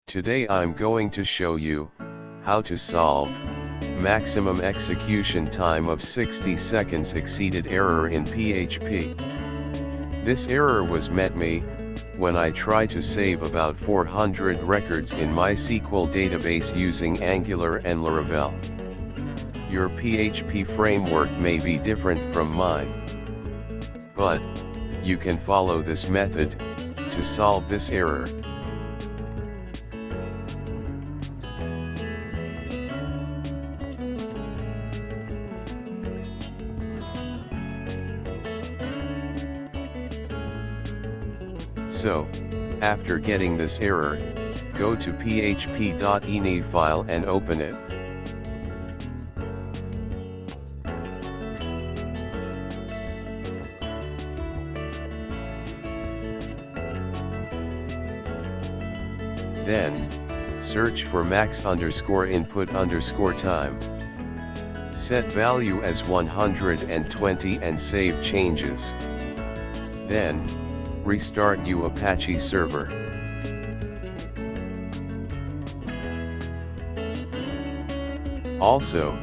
Today I'm going to show you how to solve maximum execution time of 60 seconds exceeded error in PHP. This error was met me when I try to save about 400 records in MySQL database using Angular and Laravel. Your PHP framework may be different from mine, but you can follow this method to solve this error. So, after getting this error, go to php.ini file and open it. Then, search for max_input_time. Set value as 120 and save changes. Then, restart your Apache server. Also,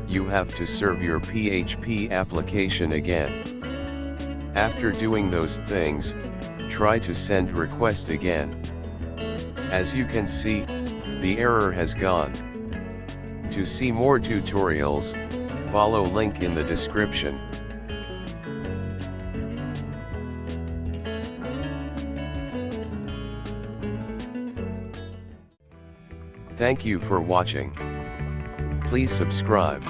you have to serve your PHP application again. After doing those things, try to send request again. As you can see, the error has gone. To see more tutorials, follow link in the description. Thank you for watching. Please subscribe.